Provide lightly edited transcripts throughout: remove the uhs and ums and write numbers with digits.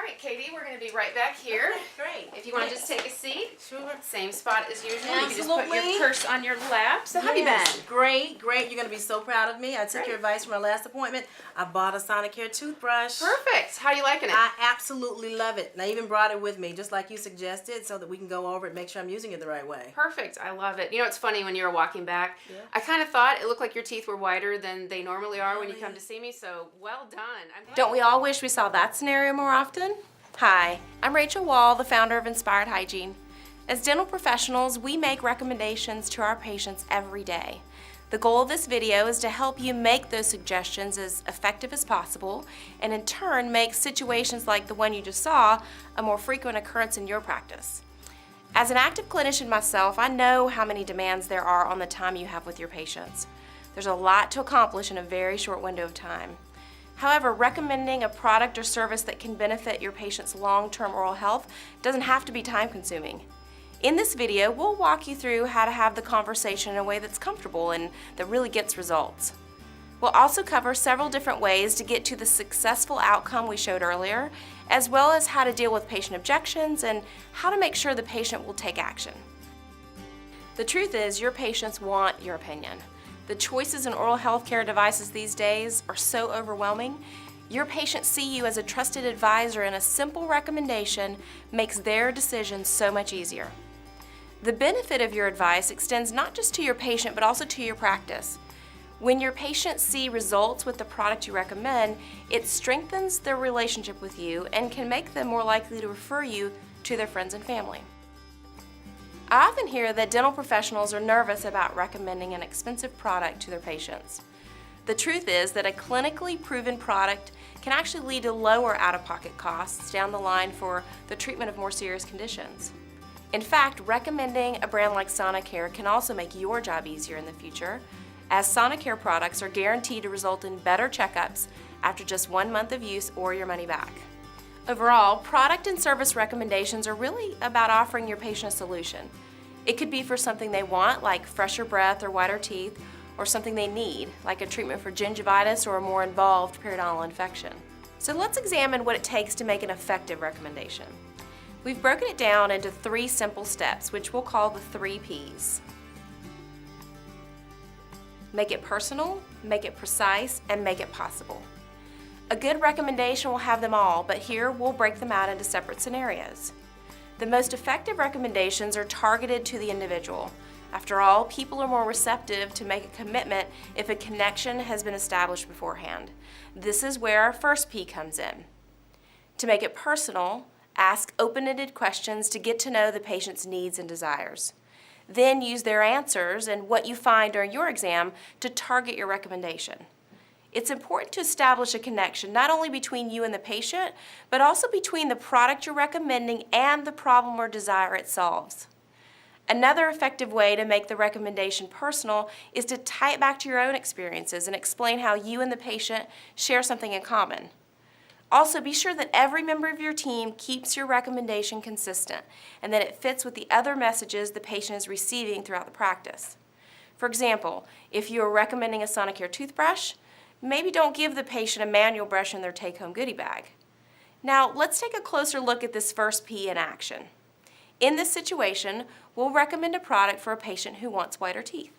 right, Katie, we're going to be right back here. Great. If you want to just take a seat. Sure. Same spot as usual. Absolutely. You can just put your purse on your lap. So how have you been? Great, great. You're going to be so proud of me. I took your advice from our last appointment. I bought a Sonicare toothbrush. Perfect. How are you liking it? I absolutely love it. And I even brought it with me, just like you suggested, so that we can go over it and make sure I'm using it the right way. Perfect. I love it. You know, it's funny when you were walking back. Yeah. I kind of thought it looked like your teeth were whiter than they normally are when you come to see me, so well done. Don't we all wish we saw that scenario more often? Hi, I'm Rachel Wall, the founder of Inspired Hygiene. As dental professionals, we make recommendations to our patients every day. The goal of this video is to help you make those suggestions as effective as possible and in turn make situations like the one you just saw a more frequent occurrence in your practice. As an active clinician myself, I know how many demands there are on the time you have with your patients. There's a lot to accomplish in a very short window of time. However, recommending a product or service that can benefit your patient's long-term oral health doesn't have to be time-consuming. In this video, we'll walk you through how to have the conversation in a way that's comfortable and that really gets results. We'll also cover several different ways to get to the successful outcome we showed earlier, as well as how to deal with patient objections and how to make sure the patient will take action. The truth is, your patients want your opinion. The choices in oral health care devices these days are so overwhelming. Your patients see you as a trusted advisor, and a simple recommendation makes their decision so much easier. The benefit of your advice extends not just to your patient, but also to your practice. When your patients see results with the product you recommend, it strengthens their relationship with you and can make them more likely to refer you to their friends and family. I often hear that dental professionals are nervous about recommending an expensive product to their patients. The truth is that a clinically proven product can actually lead to lower out-of-pocket costs down the line for the treatment of more serious conditions. In fact, recommending a brand like Sonicare can also make your job easier in the future, as Sonicare products are guaranteed to result in better checkups after just 1 month of use or your money back. Overall, product and service recommendations are really about offering your patient a solution. It could be for something they want, like fresher breath or whiter teeth, or something they need, like a treatment for gingivitis or a more involved periodontal infection. So let's examine what it takes to make an effective recommendation. We've broken it down into 3 simple steps, which we'll call the 3 Ps. Make it personal, make it precise, and make it possible. A good recommendation will have them all, but here we'll break them out into separate scenarios. The most effective recommendations are targeted to the individual. After all, people are more receptive to make a commitment if a connection has been established beforehand. This is where our first P comes in. To make it personal, ask open-ended questions to get to know the patient's needs and desires. Then use their answers and what you find during your exam to target your recommendation. It's important to establish a connection not only between you and the patient, but also between the product you're recommending and the problem or desire it solves. Another effective way to make the recommendation personal is to tie it back to your own experiences and explain how you and the patient share something in common. Also, be sure that every member of your team keeps your recommendation consistent and that it fits with the other messages the patient is receiving throughout the practice. For example, if you are recommending a Sonicare toothbrush, maybe don't give the patient a manual brush in their take-home goodie bag. Now, let's take a closer look at this first P in action. In this situation, we'll recommend a product for a patient who wants whiter teeth.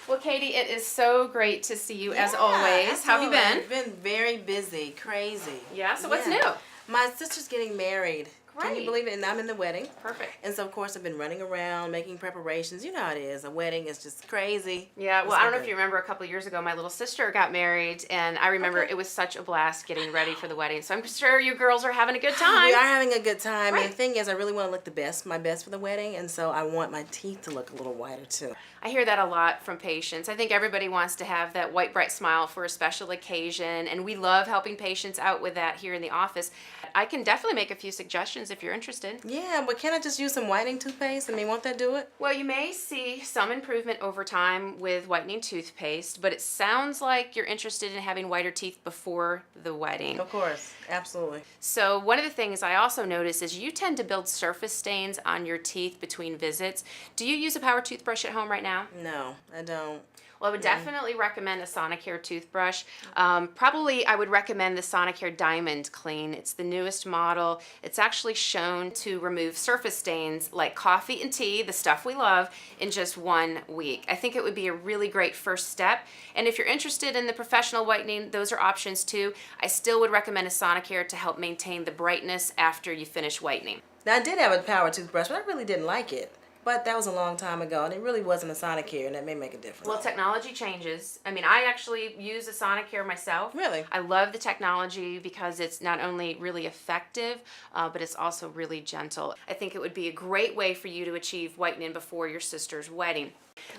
Well, Katie, it is so great to see you as always. Absolutely. How have you been? I've been very busy, crazy. Yeah, so what's new? My sister's getting married. Can Great. you believe it? And I'm in the wedding. Perfect. And so, of course, I've been running around, making preparations. You know how it is. A wedding is just crazy. Yeah, well, It's I don't know good. if you remember a couple of years ago, my little sister got married, and I remember it was such a blast getting ready for the wedding. So I'm sure you girls are having a good time. We are having a good time. Right. And the thing is, I really want to look my best for the wedding, and so I want my teeth to look a little whiter, too. I hear that a lot from patients. I think everybody wants to have that white, bright smile for a special occasion, and we love helping patients out with that here in the office. I can definitely make a few suggestions if you're interested. Yeah, but can I just use some whitening toothpaste? I mean, won't that do it? Well, you may see some improvement over time with whitening toothpaste, but it sounds like you're interested in having whiter teeth before the wedding. Of course, absolutely. So one of the things I also notice is you tend to build surface stains on your teeth between visits. Do you use a power toothbrush at home right now? No, I don't. Well, I would definitely recommend a Sonicare toothbrush. Probably I would recommend the Sonicare Diamond Clean. It's the newest model. It's actually shown to remove surface stains like coffee and tea, the stuff we love, in just 1 week. I think it would be a really great first step. And if you're interested in the professional whitening, those are options too. I still would recommend a Sonicare to help maintain the brightness after you finish whitening. Now, I did have a power toothbrush, but I really didn't like it. But that was a long time ago, and it really wasn't a Sonicare, and that may make a difference. Well, technology changes. I mean, I actually use a Sonicare myself. Really? I love the technology because it's not only really effective, but it's also really gentle. I think it would be a great way for you to achieve whitening before your sister's wedding.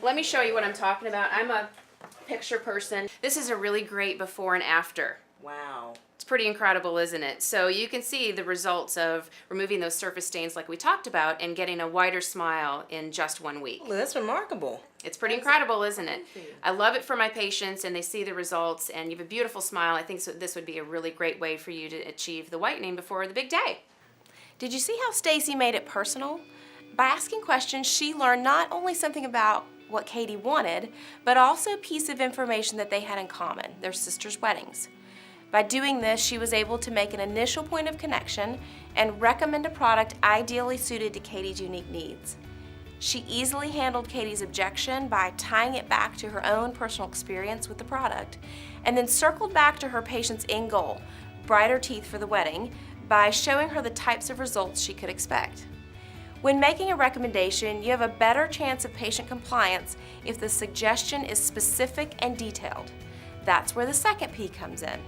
Let me show you what I'm talking about. I'm a picture person. This is a really great before and after. Wow. It's pretty incredible, isn't it? So you can see the results of removing those surface stains like we talked about and getting a whiter smile in just 1 week. Well, that's remarkable. It's pretty incredible, isn't it? I love it for my patients, and they see the results, and you have a beautiful smile. I think so this would be a really great way for you to achieve the whitening before the big day. Did you see how Stacy made it personal? By asking questions, she learned not only something about what Katie wanted, but also a piece of information that they had in common, their sisters' weddings. By doing this, she was able to make an initial point of connection and recommend a product ideally suited to Katie's unique needs. She easily handled Katie's objection by tying it back to her own personal experience with the product, and then circled back to her patient's end goal, brighter teeth for the wedding, by showing her the types of results she could expect. When making a recommendation, you have a better chance of patient compliance if the suggestion is specific and detailed. That's where the second P comes in.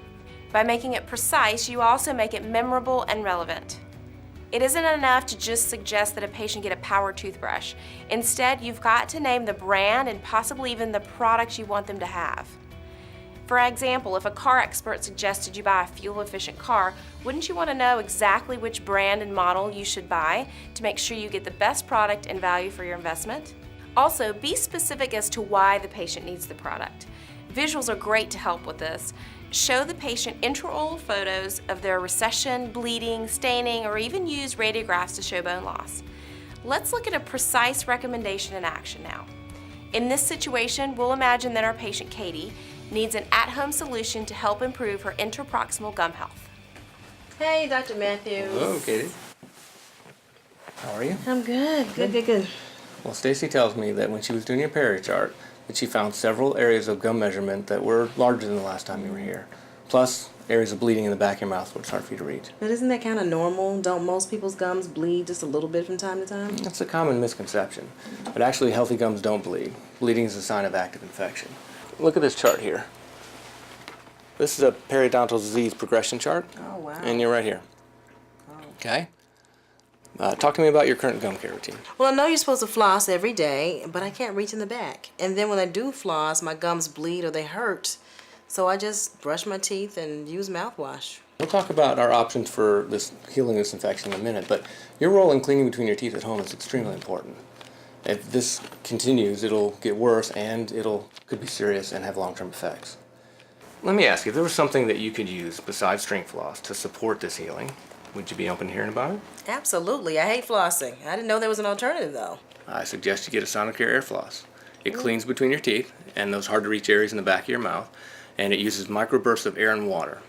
By making it precise, you also make it memorable and relevant. It isn't enough to just suggest that a patient get a power toothbrush. Instead, you've got to name the brand and possibly even the product you want them to have. For example, if a car expert suggested you buy a fuel-efficient car, wouldn't you want to know exactly which brand and model you should buy to make sure you get the best product and value for your investment? Also, be specific as to why the patient needs the product. Visuals are great to help with this. Show the patient intraoral photos of their recession, bleeding, staining, or even use radiographs to show bone loss. Let's look at a precise recommendation in action now. In this situation, we'll imagine that our patient Katie needs an at-home solution to help improve her interproximal gum health. Hey, Dr. Matthews. Hello, Katie. How are you? I'm good. Good. Well, Stacy tells me that when she was doing your peri chart, that she found several areas of gum measurement that were larger than the last time you were here. Plus, areas of bleeding in the back of your mouth, which is hard for you to reach. But isn't that kind of normal? Don't most people's gums bleed just a little bit from time to time? That's a common misconception. But actually, healthy gums don't bleed. Bleeding is a sign of active infection. Look at this chart here. This is a periodontal disease progression chart. Oh, wow. And you're right here. Okay? Talk to me about your current gum care routine. Well, I know you're supposed to floss every day, but I can't reach in the back. And then when I do floss, my gums bleed or they hurt. So I just brush my teeth and use mouthwash. We'll talk about our options for healing this infection in a minute, but your role in cleaning between your teeth at home is extremely important. If this continues, it'll get worse and could be serious and have long-term effects. Let me ask you, if there was something that you could use besides string floss to support this healing, would you be open to hearing about it? Absolutely. I hate flossing. I didn't know there was an alternative, though. I suggest you get a Sonicare air floss. It cleans between your teeth and those hard-to-reach areas in the back of your mouth, and it uses microbursts of air and water.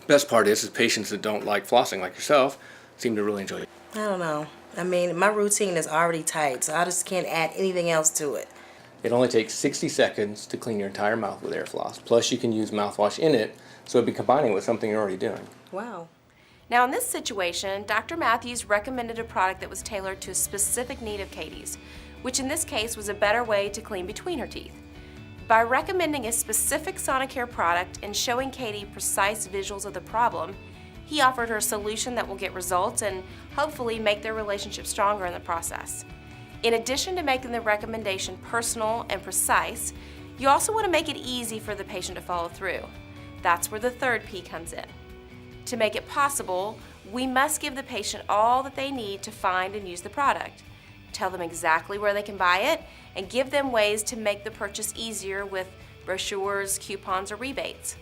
Best part is patients that don't like flossing, like yourself, seem to really enjoy it. I don't know. I mean, my routine is already tight, so I just can't add anything else to it. It only takes 60 seconds to clean your entire mouth with air floss. Plus, you can use mouthwash in it, so it'd be combining with something you're already doing. Wow. Now in this situation, Dr. Matthews recommended a product that was tailored to a specific need of Katie's, which in this case was a better way to clean between her teeth. By recommending a specific Sonicare product and showing Katie precise visuals of the problem, he offered her a solution that will get results and hopefully make their relationship stronger in the process. In addition to making the recommendation personal and precise, you also want to make it easy for the patient to follow through. That's where the third P comes in. To make it possible, We must give the patient all that they need to find and use the product. Tell them exactly where they can buy it, and give them ways to make the purchase easier with brochures, coupons, or rebates.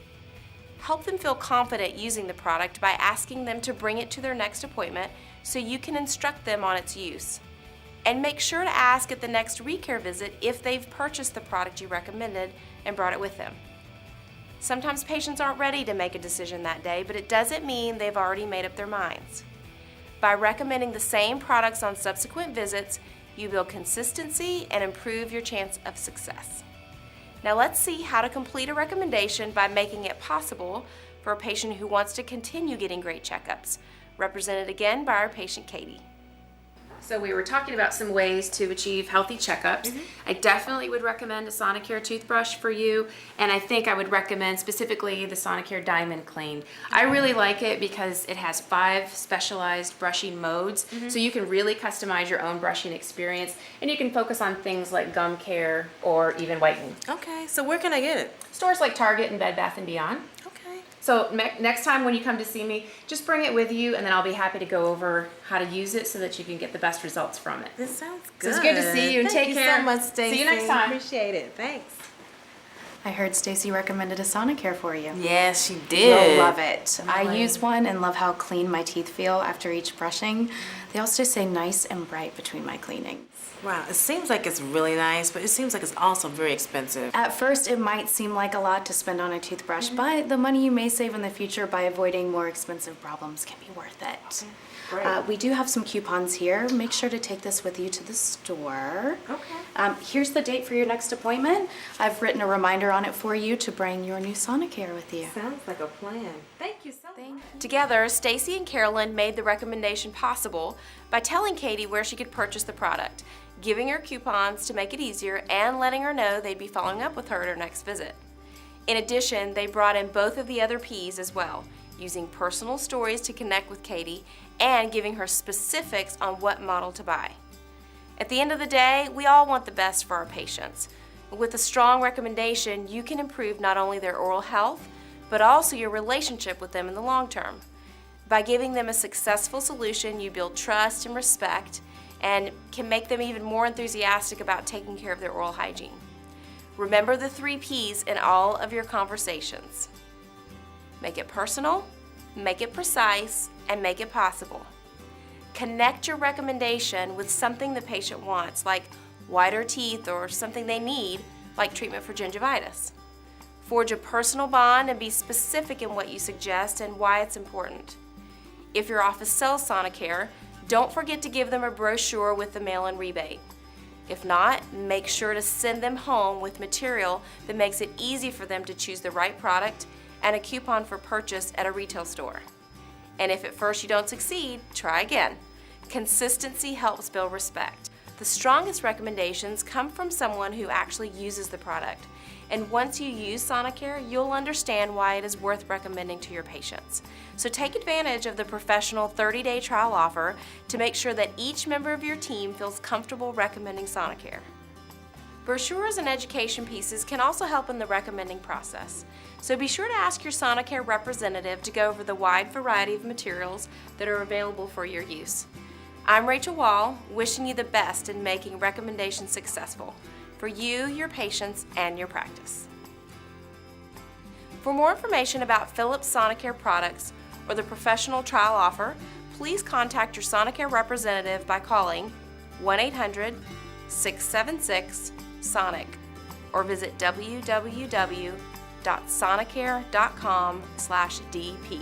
Help them feel confident using the product by asking them to bring it to their next appointment so you can instruct them on its use. And make sure to ask at the next ReCare visit if they've purchased the product you recommended and brought it with them. Sometimes patients aren't ready to make a decision that day, but it doesn't mean they've already made up their minds. By recommending the same products on subsequent visits, you build consistency and improve your chance of success. Now let's see how to complete a recommendation by making it possible for a patient who wants to continue getting great checkups, represented again by our patient Katie. So we were talking about some ways to achieve healthy checkups. I definitely would recommend a Sonicare toothbrush for you, and I think I would recommend specifically the Sonicare Diamond Clean. I really like it because it has 5 specialized brushing modes, so you can really customize your own brushing experience, and you can focus on things like gum care or even whitening. Okay, so where can I get it? Stores like Target and Bed Bath & Beyond. Okay. So next time when you come to see me, just bring it with you, and then I'll be happy to go over how to use it so that you can get the best results from it. This sounds So good. it's good to see you, and Thank take you care. so much, Stacey. See you next time. Appreciate it. Thanks. I heard Stacy recommended a Sonicare for you. Yes, she did. You'll love it. I Really? use one and love how clean my teeth feel after each brushing. They also stay nice and bright between my cleanings. Wow, it seems like it's really nice, but it seems like it's also very expensive. At first, it might seem like a lot to spend on a toothbrush, but the money you may save in the future by avoiding more expensive problems can be worth it. Great. We do have some coupons here. Make sure to take this with you to the store. Okay. Here's the date for your next appointment. I've written a reminder on it for you to bring your new Sonicare with you. Sounds like a plan. Thank you so much. Together, Stacy and Carolyn made the recommendation possible by telling Katie where she could purchase the product, giving her coupons to make it easier, and letting her know they'd be following up with her at her next visit. In addition, they brought in both of the other P's as well, using personal stories to connect with Katie and giving her specifics on what model to buy. At the end of the day, we all want the best for our patients. With a strong recommendation, you can improve not only their oral health, but also your relationship with them in the long term. By giving them a successful solution, you build trust and respect and can make them even more enthusiastic about taking care of their oral hygiene. Remember the 3 P's in all of your conversations. Make it personal, make it precise, and make it possible. Connect your recommendation with something the patient wants, like whiter teeth, or something they need, like treatment for gingivitis. Forge a personal bond and be specific in what you suggest and why it's important. If your office sells Sonicare, don't forget to give them a brochure with the mail-in rebate. If not, make sure to send them home with material that makes it easy for them to choose the right product and a coupon for purchase at a retail store. And if at first you don't succeed, try again. Consistency helps build respect. The strongest recommendations come from someone who actually uses the product. And once you use Sonicare, you'll understand why it is worth recommending to your patients. So take advantage of the professional 30-day trial offer to make sure that each member of your team feels comfortable recommending Sonicare. Brochures and education pieces can also help in the recommending process. So be sure to ask your Sonicare representative to go over the wide variety of materials that are available for your use. I'm Rachel Wall, wishing you the best in making recommendations successful for you, your patients, and your practice. For more information about Philips Sonicare products or the professional trial offer, please contact your Sonicare representative by calling 1-800-676-SONIC or visit www.sonicare.com/DP.